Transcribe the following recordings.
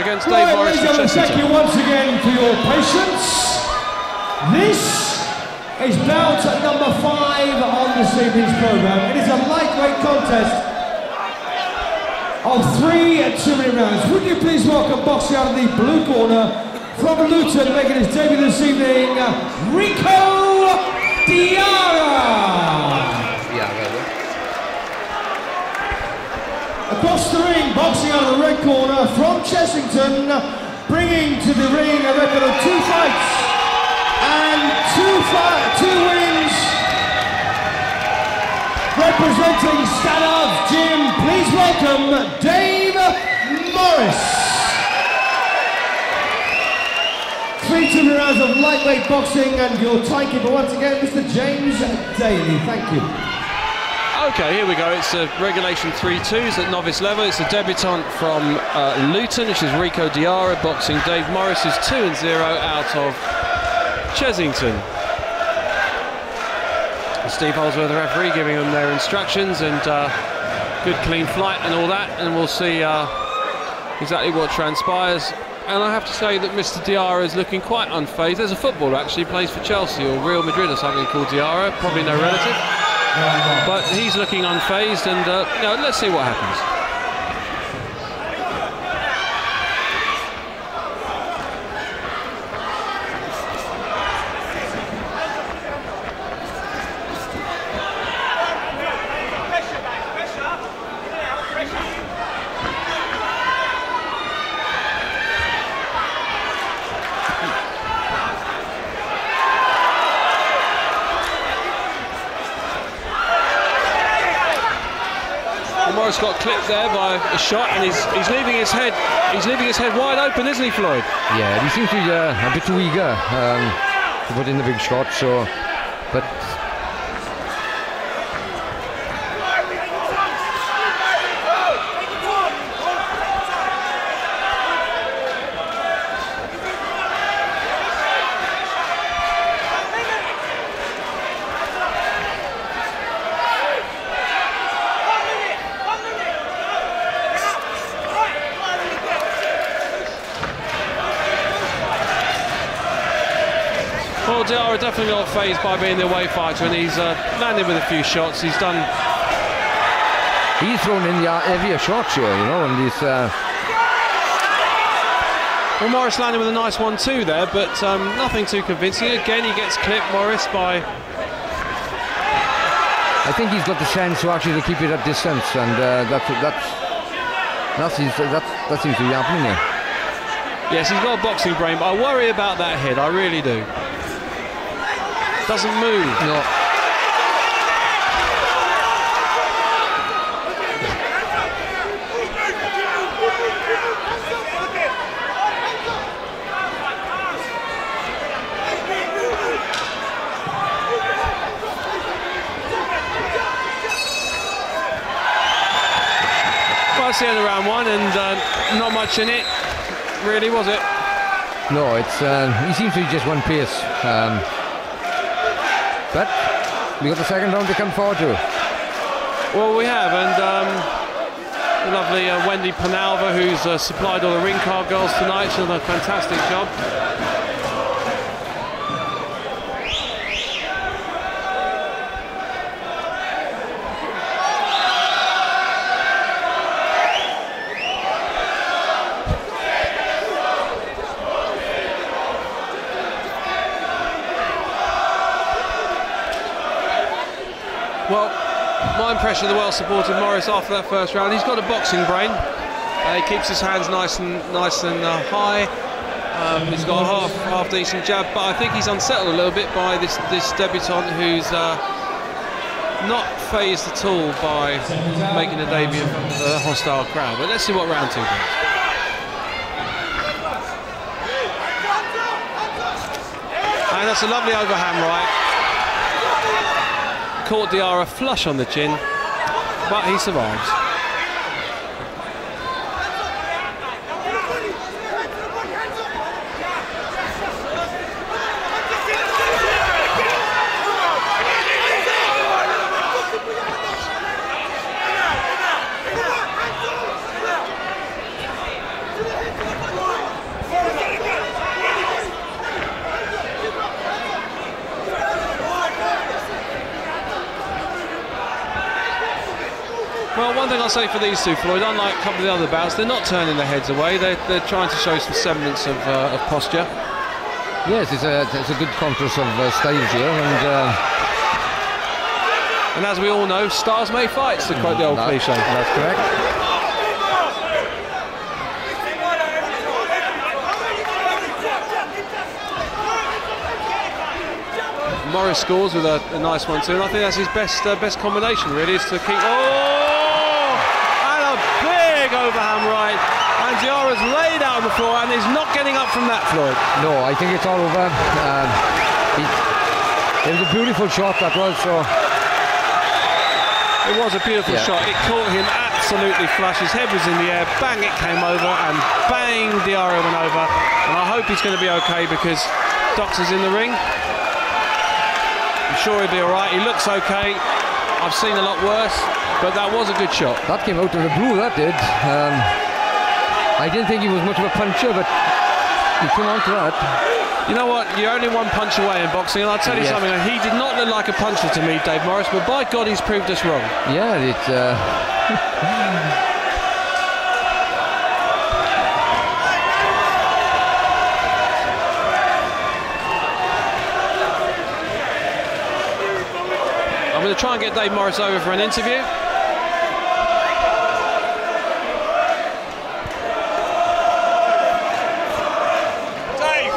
against Dave Morris from Chessington. Thank you once again for your patience. This is bout number 5 on this evening's programme. It is a lightweight contest of 3 2-minute rounds. Would you please welcome, boxing out of the blue corner from Luton, making his debut this evening, Rico Biyara. Across the ring, boxing out of the red corner from Chessington, bringing to the ring a record of 2 fights and 2 wins. Representing Stanov Gym, please welcome Dave Morris. 3 2-minute rounds of lightweight boxing, and your timekeeper once again, Mr. James Daly. Thank you. Okay, here we go. It's a regulation 3-2s at novice level. It's a debutant from Luton, which is Rico Biyara, boxing Dave Morris, who's 2-0 out of Chessington. Steve Holsworth, the referee, giving them their instructions, and good clean flight and all that, and we'll see exactly what transpires. And I have to say that Mr. Biyara is looking quite unfazed. There's a footballer actually who plays for Chelsea or Real Madrid or something called Biyara, probably no relative. But he's looking unfazed, and you know, let's see what happens. Morris got clipped there by a shot, and he's leaving his head wide open, isn't he, Floyd? Yeah, he seems to be a bit too eager to put in the big shot. So, but well, Biyara definitely not phased by being the away fighter, and he's landed with a few shots. He's thrown in the heavier shots here, you know, and he's. Well, Morris landed with a nice 1-2 there, but nothing too convincing. Again, he gets clipped, Morris, by. I think he's got the chance to actually keep it at distance, and that seems to be happening here. Yes, he's got a boxing brain, but I worry about that head. I really do. Doesn't move. No. Well, that's the end of round 1, and not much in it, really, was it? No, it's he seems to be just one pace. But we got the second round to come forward to. Well, we have, and the lovely Wendy Penalva, who's supplied all the ring card girls tonight. She's done a fantastic job. Well, my impression of the well-supported Morris after that first round, he's got a boxing brain. He keeps his hands nice and high. He's got a half decent jab, but I think he's unsettled a little bit by this debutant who's not phased at all by making a debut in a hostile crowd. But let's see what round 2 brings. And that's a lovely overhand right. Caught Biyara flush on the chin, but he survives. Well, one thing I'll say for these two, Floyd, unlike a couple of the other bouts, they're not turning their heads away. They're trying to show some semblance of posture. Yes, it's a good contrast of styles here, and as we all know, stars may fight, to quote the old cliche. That's correct. Morris scores with a nice one too, and I think that's his best combination really, is to keep. And a big overhand right, and Biyara's laid out on the floor and is not getting up from that, Floyd. No, I think it's all over. It was a beautiful shot that was. So it was a beautiful shot. It caught him absolutely flush. His head was in the air. Bang! It came over, and bang! Biyara went over. And I hope he's going to be okay because Doctor's in the ring. I'm sure he'll be all right. He looks okay. I've seen a lot worse, but that was a good shot. That came out of the blue, that did. I didn't think he was much of a puncher, but he came on to that. You know what? You're only one punch away in boxing, and I'll tell you something. He did not look like a puncher to me, Dave Morris, but by God, he's proved us wrong. Yeah, it's... I'm going to try and get Dave Morris over for an interview. Dave!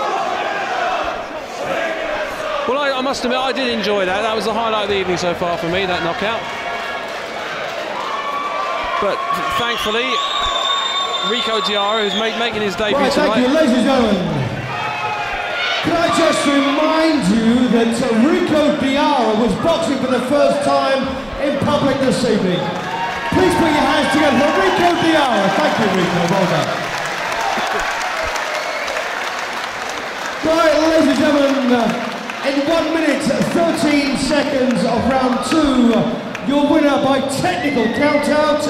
Well, I must admit, I did enjoy that. That was the highlight of the evening so far for me, that knockout. But thankfully, Rico Biyara, who's making his debut tonight. Thank you, ladies and gentlemen. Can I just remind you that Rico Biyara was boxing for the first time in public this evening. Please put your hands together for Rico Biyara. Thank you, Rico. Well done. Right, ladies and gentlemen, in 1 minute, 13 seconds of round 2, your winner by technical count-out,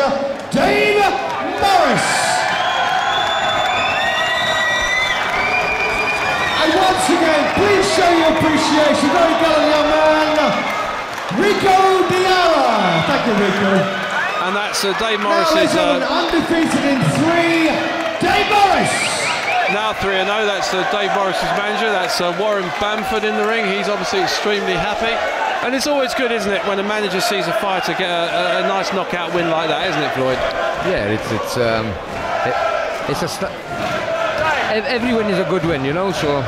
Dave Morris. Once again, please show your appreciation. Very gallant young man, Rico Biyara. Thank you, Rico. And that's Dave Morris. Undefeated in 3, Dave Morris. Now 3-0. That's Dave Morris's manager. That's Warren Bamford in the ring. He's obviously extremely happy. And it's always good, isn't it, when a manager sees a fighter get a nice knockout win like that, isn't it, Floyd? Yeah, it's a... Every win is a good win, you know, so